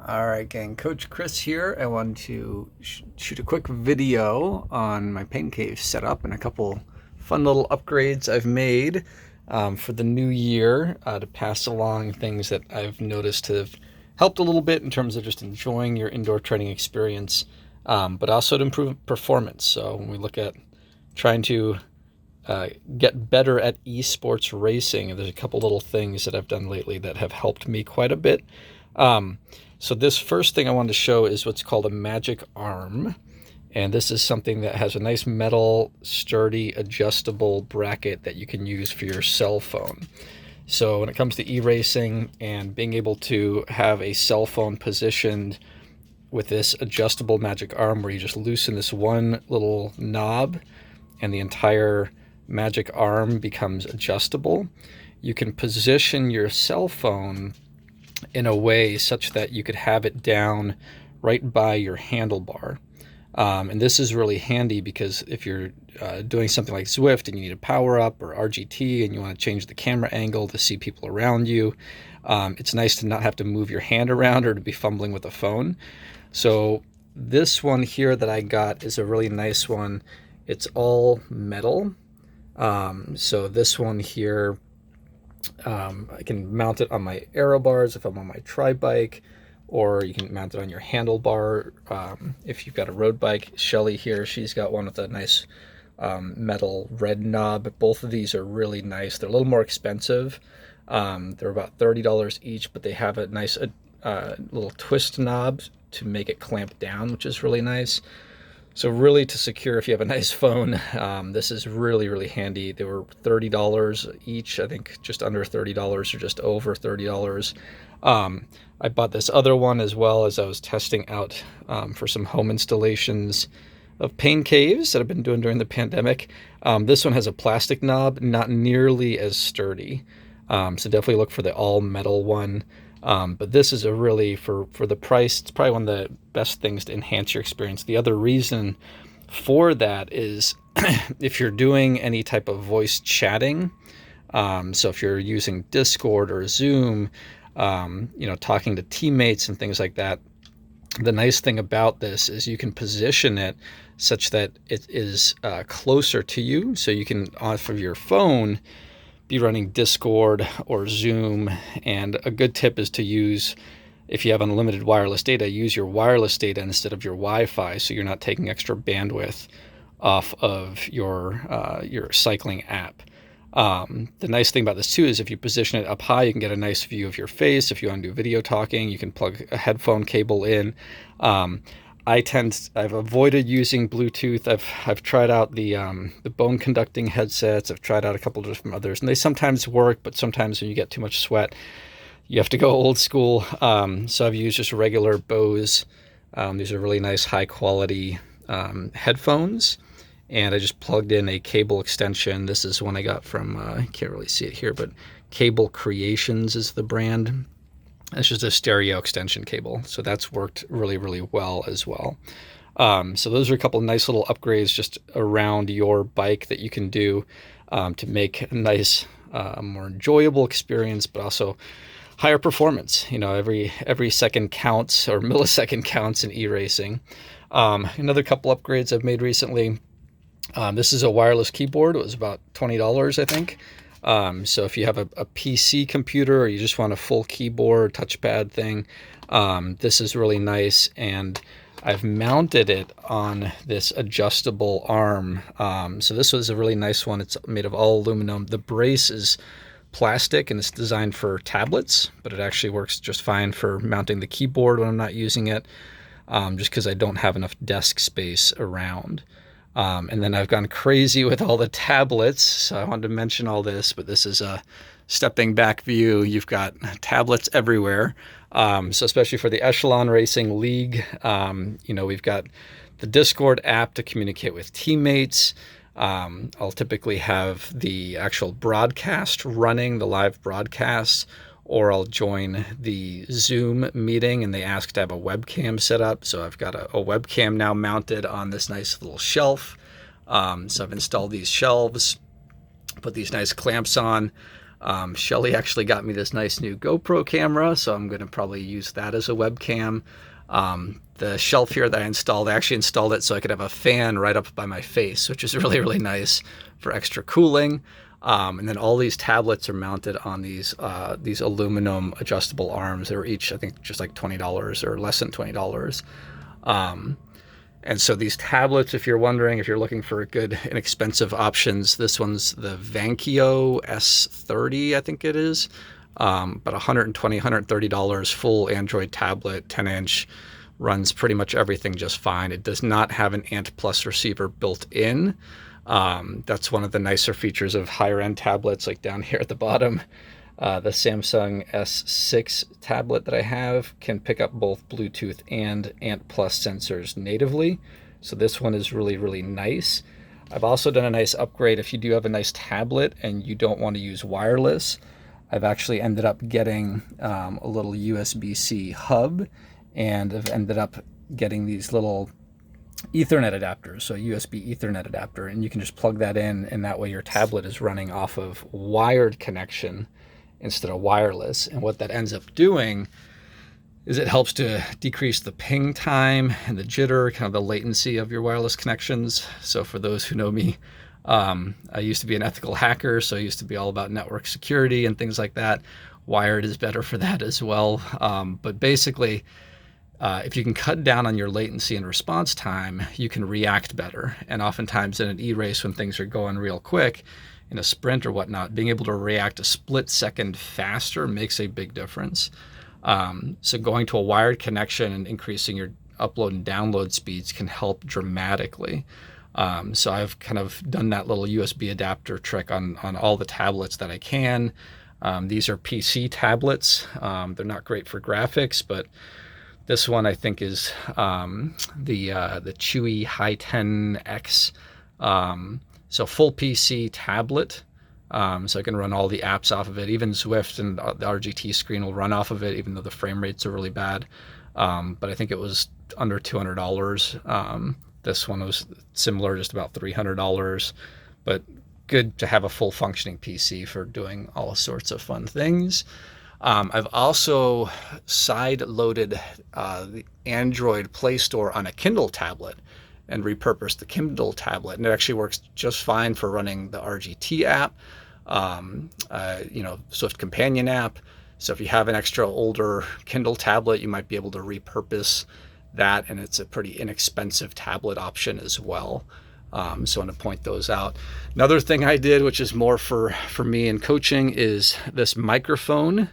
All right, gang. Coach Chris here. I wanted to shoot a quick video on my PainCave setup and a couple fun little upgrades I've made for the new year to pass along things that I've noticed have helped a little bit in terms of just enjoying your indoor training experience, but also to improve performance. So when we look at trying to get better at eSports racing, there's a couple little things that I've done lately that have helped me quite a bit. So this first thing I wanted to show is what's called a magic arm. And this is something that has a nice metal, sturdy, adjustable bracket that you can use for your cell phone. So when it comes to e-racing and being able to have a cell phone positioned with this adjustable magic arm where you just loosen this one little knob and the entire magic arm becomes adjustable, you can position your cell phone in a way such that you could have it down right by your handlebar. And this is really handy because if you're doing something like ZWIFT and you need a power up, or RGT and you want to change the camera angle to see people around you, it's nice to not have to move your hand around or to be fumbling with a phone. So this one here that I got is a really nice one. It's all metal. So this one here, I can mount it on my aero bars if I'm on my tri-bike, or you can mount it on your handlebar if you've got a road bike. Shelly here, she's got one with a nice metal red knob. Both of these are really nice. They're a little more expensive. They're about $30 each, but they have a nice little twist knob to make it clamp down, which is really nice. So really, to secure if you have a nice phone, this is really, really handy. They were $30 each, I think just under $30 or just over $30. I bought this other one as well as I was testing out for some home installations of PainCaves that I've been doing during the pandemic. This one has a plastic knob, not nearly as sturdy. So definitely look for the all metal one. But this is a really, for the price, it's probably one of the best things to enhance your experience. The other reason for that is if you're doing any type of voice chatting, so if you're using Discord or Zoom, talking to teammates and things like that, the nice thing about this is you can position it such that it is closer to you. So you can, off of your phone, be running Discord or Zoom. And a good tip is to use, if you have unlimited wireless data, use your wireless data instead of your Wi-Fi, so you're not taking extra bandwidth off of your cycling app. The nice thing about this too is if you position it up high, you can get a nice view of your face. If you want to do video talking, you can plug a headphone cable in. I've avoided using Bluetooth. I've tried out the bone conducting headsets. I've tried out a couple of different others, and they sometimes work, but sometimes when you get too much sweat, you have to go old school. So I've used just regular Bose. These are really nice, high quality headphones, and I just plugged in a cable extension. This is one I got from, I can't really see it here, but Cable Creations is the brand. It's just a stereo extension cable. So that's worked really, really well as well. So those are a couple of nice little upgrades just around your bike that you can do to make a nice, more enjoyable experience, but also higher performance. Every second counts, or millisecond counts in e-racing. Another couple upgrades I've made recently. This is a wireless keyboard. It was about $20, I think. So if you have a PC computer or you just want a full keyboard, touchpad thing, this is really nice. And I've mounted it on this adjustable arm. So this was a really nice one. It's made of all aluminum. The brace is plastic and it's designed for tablets, but it actually works just fine for mounting the keyboard when I'm not using it, just because I don't have enough desk space around. And then I've gone crazy with all the tablets. So I wanted to mention all this, but this is a stepping back view. You've got tablets everywhere. So especially for the Echelon Racing League, we've got the Discord app to communicate with teammates. I'll typically have the actual broadcast running, the live broadcast, or I'll join the Zoom meeting and they ask to have a webcam set up. So I've got a webcam now mounted on this nice little shelf. So I've installed these shelves, put these nice clamps on. Shelly actually got me this nice new GoPro camera, so I'm going to probably use that as a webcam. The shelf here that I actually installed it so I could have a fan right up by my face, which is really, really nice for extra cooling. And then all these tablets are mounted on these aluminum adjustable arms. They were each, I think, just like $20 or less than $20. And so these tablets, if you're wondering, if you're looking for good inexpensive options, this one's the Vankio S30, I think it is. About $120, $130, full Android tablet, 10-inch, runs pretty much everything just fine. It does not have an Ant Plus receiver built in. That's one of the nicer features of higher end tablets, like down here at the bottom. The Samsung S6 tablet that I have can pick up both Bluetooth and Ant Plus sensors natively. So this one is really, really nice. I've also done a nice upgrade. If you do have a nice tablet and you don't want to use wireless, I've actually ended up getting a little USB-C hub, and I've ended up getting these little Ethernet adapters, so USB Ethernet adapter, and you can just plug that in, and that way your tablet is running off of wired connection instead of wireless. And what that ends up doing is it helps to decrease the ping time and the jitter, kind of the latency of your wireless connections. So for those who know me, I used to be an ethical hacker, so I used to be all about network security and things like that. Wired is better for that as well. But basically, if you can cut down on your latency and response time, you can react better. And oftentimes in an e-race, when things are going real quick, in a sprint or whatnot, being able to react a split second faster makes a big difference. So going to a wired connection and increasing your upload and download speeds can help dramatically. So I've kind of done that little USB adapter trick on all the tablets that I can. These are PC tablets. They're not great for graphics, but this one I think is the Chewy Hi10X. So full PC tablet. So I can run all the apps off of it. Even ZWIFT and the RGT screen will run off of it, even though the frame rates are really bad. But I think it was under $200. This one was similar, just about $300. But good to have a full functioning PC for doing all sorts of fun things. I've also side-loaded the Android Play Store on a Kindle tablet and repurposed the Kindle tablet, and it actually works just fine for running the RGT app, Swift Companion app. So if you have an extra older Kindle tablet, you might be able to repurpose that, and it's a pretty inexpensive tablet option as well. So I want to point those out. Another thing I did, which is more for me in coaching, is this microphone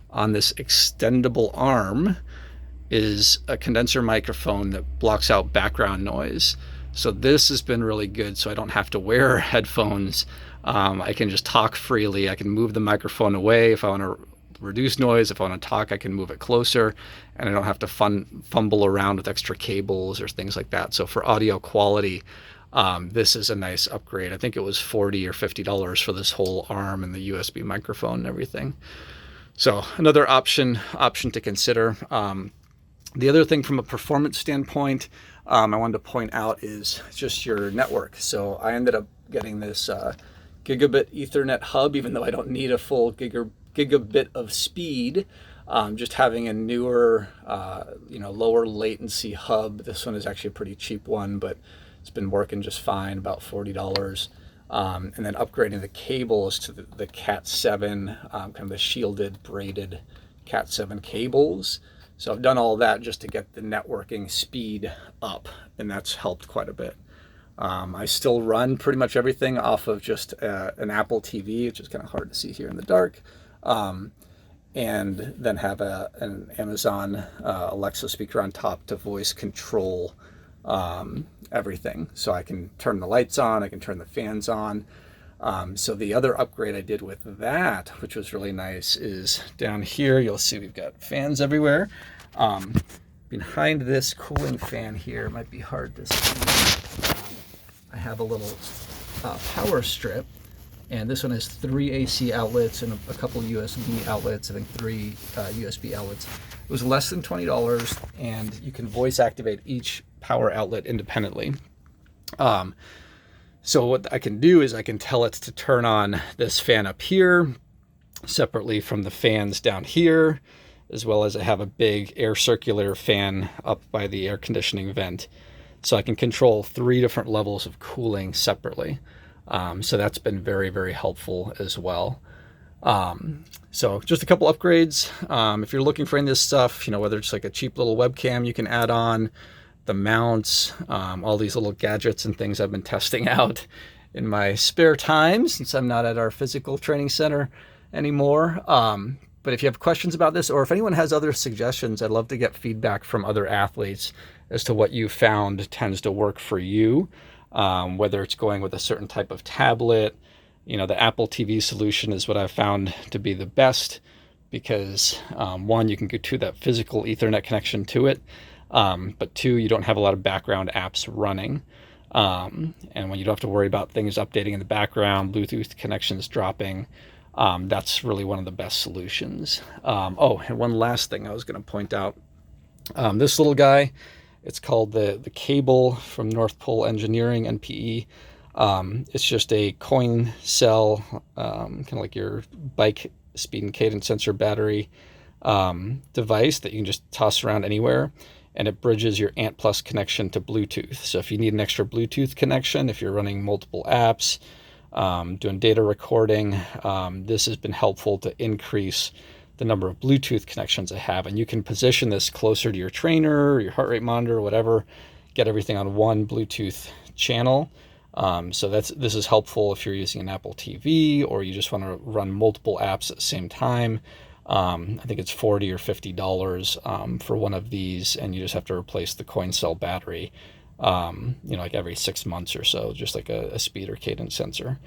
on this extendable arm is a condenser microphone that blocks out background noise. So this has been really good, so I don't have to wear headphones. I can just talk freely. I can move the microphone away if I want to reduce noise. If I want to talk, I can move it closer, and I don't have to fumble around with extra cables or things like that. So for audio quality, this is a nice upgrade. I think it was $40 or $50 for this whole arm and the USB microphone and everything. So another option to consider. The other thing from a performance standpoint, I wanted to point out is just your network. So I ended up getting this gigabit Ethernet hub, even though I don't need a full gigabit of speed. Just having a newer, lower latency hub. This one is actually a pretty cheap one, but it's been working just fine, about $40. And then upgrading the cables to the Cat 7, kind of the shielded, braided Cat 7 cables. So I've done all that just to get the networking speed up, and that's helped quite a bit. I still run pretty much everything off of just an Apple TV, which is kind of hard to see here in the dark, and then have an Amazon Alexa speaker on top to voice control everything. So I can turn the lights on, I can turn the fans on. So the other upgrade I did with that, which was really nice, is down here you'll see we've got fans everywhere. Behind this cooling fan here, it might be hard to see, I have a little power strip, and this one has 3 AC outlets and a couple USB outlets, I think 3 USB outlets. It was less than $20, and you can voice activate each power outlet independently. So what I can do is I can tell it to turn on this fan up here, separately from the fans down here, as well as I have a big air circulator fan up by the air conditioning vent. So I can control 3 different levels of cooling separately. So that's been very, very helpful as well. So just a couple upgrades. If you're looking for any of this stuff, whether it's like a cheap little webcam you can add on, the mounts, all these little gadgets and things I've been testing out in my spare time since I'm not at our physical training center anymore. But if you have questions about this, or if anyone has other suggestions, I'd love to get feedback from other athletes as to what you found tends to work for you, whether it's going with a certain type of tablet. The AppleTV solution is what I've found to be the best because, one, you can go to that physical Ethernet connection to it, but 2, you don't have a lot of background apps running. And when you don't have to worry about things updating in the background, Bluetooth connections dropping, that's really one of the best solutions. Oh, and one last thing I was going to point out. This little guy, it's called the Cable from North Pole Engineering, NPE. It's just a Coincell, kind of like your bike speed and cadence sensor battery device that you can just toss around anywhere. And it bridges your Ant Plus connection to Bluetooth. So if you need an extra Bluetooth connection, if you're running multiple apps, doing data recording, this has been helpful to increase the number of Bluetooth connections I have. And you can position this closer to your trainer, or your heart rate monitor, or whatever, get everything on one Bluetooth channel. So this is helpful if you're using an Apple TV or you just want to run multiple apps at the same time. I think it's $40 or $50 for one of these, and you just have to replace the Coincell battery, like every 6 months or so, just like a speed or cadence sensor.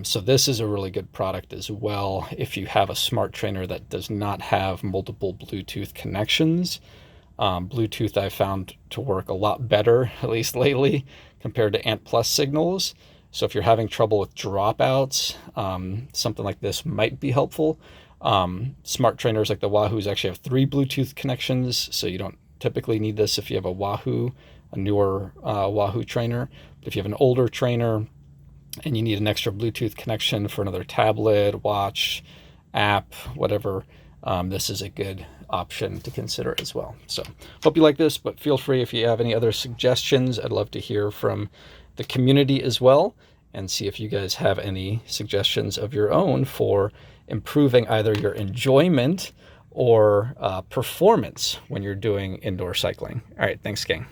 So this is a really good product as well if you have a smart trainer that does not have multiple Bluetooth connections. Bluetooth I found to work a lot better, at least lately, compared to Ant Plus signals. So if you're having trouble with dropouts, something like this might be helpful. Smart trainers like the Wahoos actually have 3 Bluetooth connections, so you don't typically need this if you have a newer Wahoo trainer. But if you have an older trainer and you need an extra Bluetooth connection for another tablet, watch, app, whatever, this is a good option to consider as well. So hope you like this, but feel free if you have any other suggestions. I'd love to hear from the community as well and see if you guys have any suggestions of your own for improving either your enjoyment or performance when you're doing indoor cycling. All right, thanks, gang.